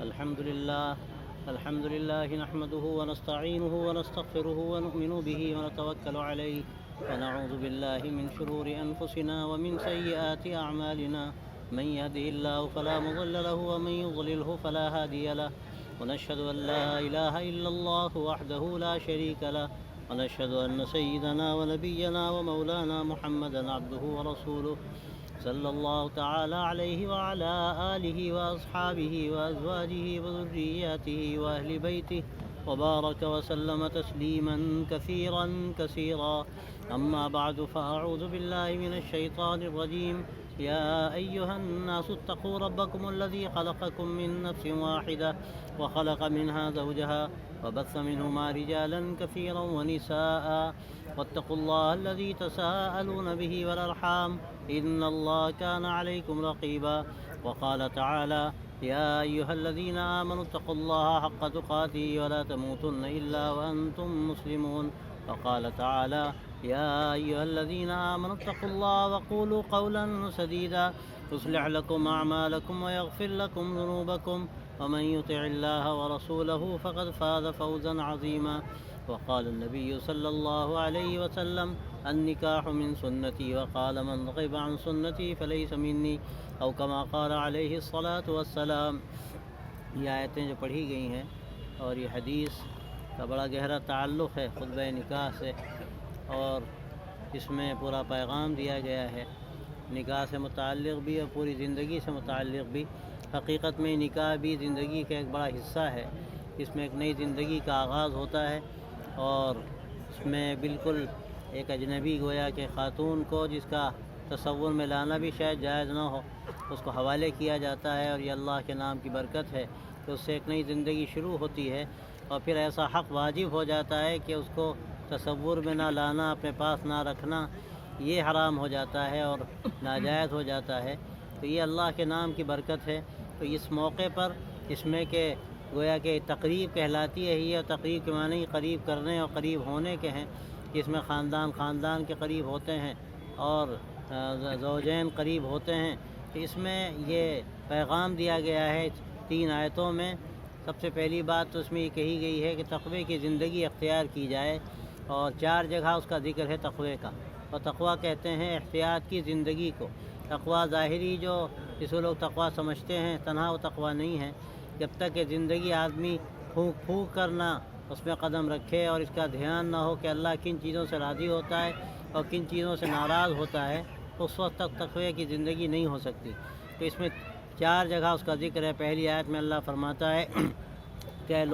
الحمد لله نحمده ونستعينه ونستغفره ونؤمن به ونتوكل عليه ونعوذ بالله من شرور أنفسنا ومن سيئات أعمالنا من يهده الله فلا مضل له ومن يضلله فلا هادي له ونشهد أن لا إله إلا الله وحده لا شريك له ونشهد أن سيدنا ونبينا ومولانا محمدا عبده ورسوله صلى الله تعالى عليه وعلى آله وأصحابه وأزواجه وذرياته وأهل بيته وبارك وسلم تسليما كثيرا كثيرا. أما بعد فأعوذ بالله من الشيطان الرجيم. يا أيها الناس اتقوا ربكم الذي خلقكم من نفس واحدة وخلق منها زوجها وبث منهما رجالا كثيرا ونساء واتقوا الله الذي تساءلون به والأرحام إن الله كان عليكم رقيبا. وقال تعالى يا أيها الذين آمنوا اتقوا الله حق تقاته ولا تموتن إلا وأنتم مسلمون. وقال تعالى يا أيها الذين آمنوا اتقوا الله وقولوا قولا سديدا يصلح لكم أعمالكم ويغفر لكم ذنوبكم ومن يطع الله ورسوله فقد فاز فوزا عظيما. وقال النبي صلى الله عليه وسلم النكاح من سنتي وقال من رغب عن سنتي فليس مني أو كما قال عليه الصلاة والسلام. یہ آیتیں جو پڑھی گئی ہیں اور یہ حدیث کا بڑا گہرا تعلق ہے خطبہ نکاح سے، اور اس میں پورا پیغام دیا گیا ہے نکاح سے متعلق بھی اور پوری زندگی سے متعلق بھی. حقیقت میں نکاح بھی زندگی کا ایک بڑا حصہ ہے. اس میں ایک نئی زندگی کا آغاز ہوتا ہے، اور اس میں بالکل ایک اجنبی گویا کہ خاتون کو جس کا تصور میں لانا بھی شاید جائز نہ ہو، اس کو حوالے کیا جاتا ہے، اور یہ اللہ کے نام کی برکت ہے کہ اس سے ایک نئی زندگی شروع ہوتی ہے. اور پھر ایسا حق واجب ہو جاتا ہے کہ اس کو تصور میں نہ لانا، اپنے پاس نہ رکھنا، یہ حرام ہو جاتا ہے اور ناجائز ہو جاتا ہے. تو یہ اللہ کے نام کی برکت ہے. تو اس موقع پر اس میں کہ گویا کہ تقریب کہلاتی ہے، یہ تقریب کے معنی قریب کرنے اور قریب ہونے کے ہیں. اس میں خاندان کے قریب ہوتے ہیں اور زوجین قریب ہوتے ہیں. تو اس میں یہ پیغام دیا گیا ہے 3 آیتوں میں. سب سے پہلی بات تو اس میں یہ کہی گئی ہے کہ تقوی کی زندگی اختیار کی جائے، اور 4 جگہ اس کا ذکر ہے تقوی کا. اور تقوی کہتے ہیں احتیاط کی زندگی کو. تقوی ظاہری جو جس کو لوگ تقوی سمجھتے ہیں، تنہا وہ تقوی نہیں ہے. جب تک کہ زندگی آدمی پھونک کرنا اس میں قدم رکھے اور اس کا دھیان نہ ہو کہ اللہ کن چیزوں سے راضی ہوتا ہے اور کن چیزوں سے ناراض ہوتا ہے، اس وقت تک تقوی کی زندگی نہیں ہو سکتی. تو اس میں 4 جگہ اس کا ذکر ہے. پہلی آیت میں اللہ فرماتا ہے کہ اے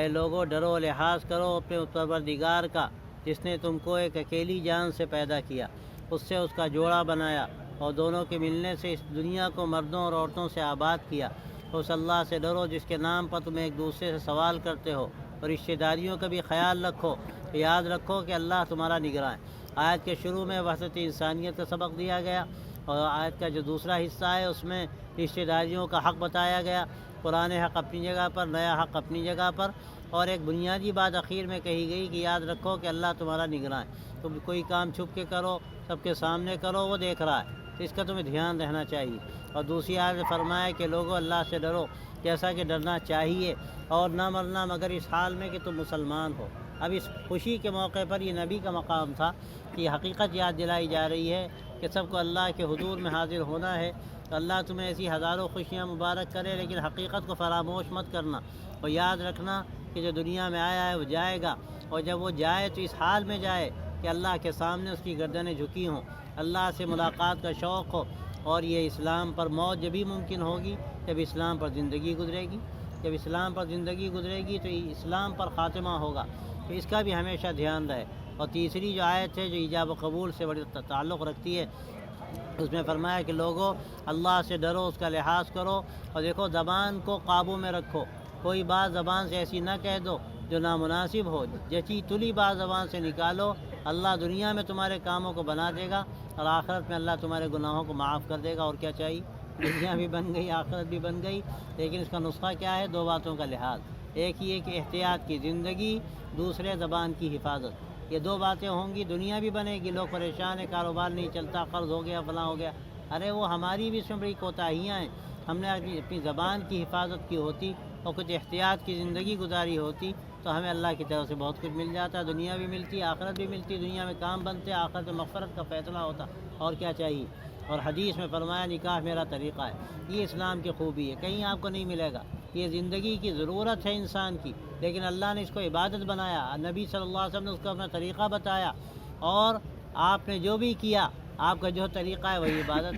لوگو ڈرو، لحاظ کرو اپنے پروردگار کا جس نے تم کو ایک اکیلی جان سے پیدا کیا، اس سے اس کا جوڑا بنایا اور دونوں کے ملنے سے اس دنیا کو مردوں اور عورتوں سے آباد کیا. اس اللہ سے ڈرو جس کے نام پر تم ایک دوسرے سے سوال کرتے ہو، اور رشتہ داریوں کا بھی خیال رکھو. یاد رکھو کہ اللہ تمہارا نگراں ہے. آیت کے شروع میں وحدت انسانیت کا سبق دیا گیا، اور آیت کا جو دوسرا حصہ ہے اس میں رشتہ داریوں کا حق بتایا گیا. قرآن حق اپنی جگہ پر، نیا حق اپنی جگہ پر، اور ایک بنیادی بات اخیر میں کہی گئی کہ یاد رکھو کہ اللہ تمہارا نگراں ہے. تم کوئی کام چھپ کے کرو، سب کے سامنے کرو، وہ دیکھ رہا ہے، تو اس کا تمہیں دھیان رہنا چاہیے. اور دوسری آیت میں فرمایا کہ لوگوں اللہ سے ڈرو جیسا کہ ڈرنا چاہیے، اور نہ مرنا مگر اس حال میں کہ تم مسلمان ہو. اب اس خوشی کے موقع پر یہ نبی کا مقام تھا کہ یہ حقیقت یاد دلائی جا رہی ہے کہ سب کو اللہ کے حضور میں حاضر ہونا ہے. اللہ تمہیں ایسی ہزاروں خوشیاں مبارک کرے، لیکن حقیقت کو فراموش مت کرنا. اور یاد رکھنا کہ جو دنیا میں آیا ہے وہ جائے گا، اور جب وہ جائے تو اس حال میں جائے کہ اللہ کے سامنے اس کی گردنیں جھکی ہوں، اللہ سے ملاقات کا شوق ہو. اور یہ اسلام پر موت جبھی ممکن ہوگی جب اسلام پر زندگی گزرے گی. جب اسلام پر زندگی گزرے گی تو اسلام پر خاتمہ ہوگا. تو اس کا بھی ہمیشہ دھیان رہے. اور تیسری جو آیت ہے جو ایجاب و قبول سے بڑی تعلق رکھتی ہے، اس میں فرمایا کہ لوگوں اللہ سے ڈرو، اس کا لحاظ کرو، اور دیکھو زبان کو قابو میں رکھو. کوئی بات زبان سے ایسی نہ کہہ دو جو نامناسب ہو. جچی تلی بات زبان سے نکالو. اللہ دنیا میں تمہارے کاموں کو بنا دے گا، اور آخرت میں اللہ تمہارے گناہوں کو معاف کر دے گا. اور کیا چاہیے؟ دنیا بھی بن گئی، آخرت بھی بن گئی. لیکن اس کا نسخہ کیا ہے؟ 2 باتوں کا لحاظ. ایک یہ کہ احتیاط کی زندگی، دوسرے زبان کی حفاظت. یہ 2 باتیں ہوں گی، دنیا بھی بنے گی. لوگ پریشان ہیں، کاروبار نہیں چلتا، قرض ہو گیا، فلاں ہو گیا. ارے وہ ہماری بھی اس میں بڑی کوتاہیاں ہیں ہم نے اپنی زبان کی حفاظت کی ہوتی اور کچھ احتیاط کی زندگی گزاری ہوتی تو ہمیں اللہ کی طرف سے بہت کچھ مل جاتا. دنیا بھی ملتی, آخرت بھی ملتی. دنیا میں کام بنتے, آخرت میں مغفرت کا فیصلہ ہوتا. اور کیا چاہیے. اور حدیث میں فرمایا نکاح میرا طریقہ ہے. یہ اسلام کی خوبی ہے, کہیں آپ کو نہیں ملے گا. یہ زندگی کی ضرورت ہے انسان کی, لیکن اللہ نے اس کو عبادت بنایا. نبی صلی اللہ علیہ وسلم نے اس کو اپنا طریقہ بتایا, اور آپ نے جو بھی کیا, آپ کا جو طریقہ ہے وہی عبادت.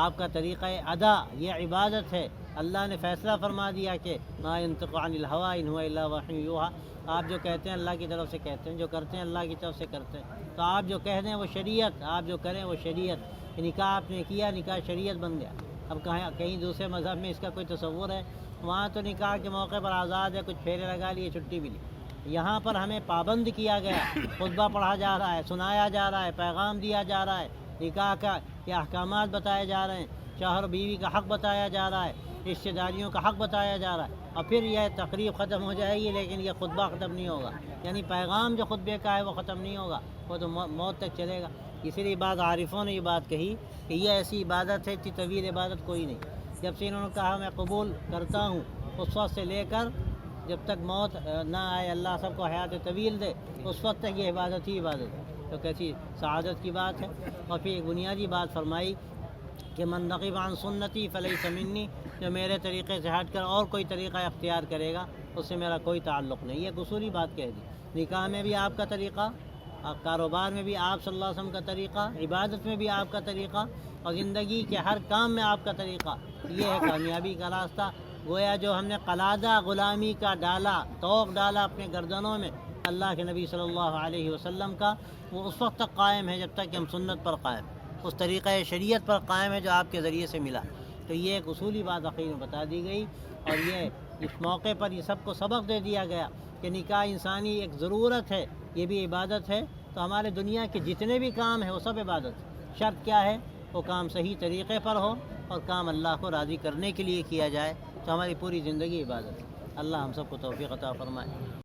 آپ کا طریقہ ادا یہ عبادت ہے. اللہ نے فیصلہ فرما دیا کہ ما ينطق عن الهوى ان هو الا وحی یوحى. آپ جو کہتے ہیں اللہ کی طرف سے کہتے ہیں, جو کرتے ہیں اللہ کی طرف سے کرتے ہیں. تو آپ جو کہہ دیں وہ شریعت, آپ جو کریں وہ شریعت. نکاح آپ نے کیا, نکاح شریعت بن گیا. اب کہیں دوسرے مذہب میں اس کا کوئی تصور ہے؟ وہاں تو نکاح کے موقع پر آزاد ہے, کچھ پھیرے لگا لیے, چھٹی ملی. یہاں پر ہمیں پابند کیا گیا, خطبہ پڑھا جا رہا ہے, سنایا جا رہا ہے, پیغام دیا جا رہا ہے, نکاح کا یہ احکامات بتائے جا رہے ہیں, شوہر بیوی کا حق بتایا جا رہا ہے, رشتہ داریوں کا حق بتایا جا رہا ہے. اور پھر یہ تقریب ختم ہو جائے گی, لیکن یہ خطبہ ختم نہیں ہوگا. یعنی پیغام جو خطبے کا ہے وہ ختم نہیں ہوگا, وہ تو موت تک چلے گا. اسی لیے بعض عارفوں نے یہ بات کہی کہ یہ ایسی عبادت ہے, اتنی طویل عبادت کوئی نہیں. جب سے انہوں نے کہا میں قبول کرتا ہوں, اس وقت سے لے کر جب تک موت نہ آئے, اللہ سب کو حیات طویل دے, اس وقت تک یہ عبادت ہی عبادت ہے. تو کیسی سعادت کی بات ہے. اور پھر ایک بنیادی بات فرمائی کہ من رغب عن سنتی فلیس منی, جو میرے طریقے سے ہٹ کر اور کوئی طریقہ اختیار کرے گا اس سے میرا کوئی تعلق نہیں. یہ اصولی بات کہہ دی. نکاح میں بھی آپ کا طریقہ, کاروبار میں بھی آپ صلی اللہ علیہ وسلم کا طریقہ, عبادت میں بھی آپ کا طریقہ, اور زندگی کے ہر کام میں آپ کا طریقہ. یہ ہے کامیابی کا راستہ. گویا جو ہم نے قلادہ غلامی کا ڈالا, توق ڈالا اپنے گردنوں میں اللہ کے نبی صلی اللہ علیہ وسلم کا, وہ اس وقت تک قائم ہے جب تک کہ ہم سنت پر قائم, اس طریقہ شریعت پر قائم ہے جو آپ کے ذریعے سے ملا. تو یہ ایک اصولی بات عقید میں بتا دی گئی. اور یہ اس موقع پر یہ سب کو سبق دے دیا گیا کہ نکاح انسانی ایک ضرورت ہے, یہ بھی عبادت ہے. تو ہمارے دنیا کے جتنے بھی کام ہیں وہ سب عبادت. شرط کیا ہے؟ وہ کام صحیح طریقے پر ہو اور کام اللہ کو راضی کرنے کے لیے کیا جائے, تو ہماری پوری زندگی عبادت ہے. اللہ ہم سب کو توفیق عطا فرمائے.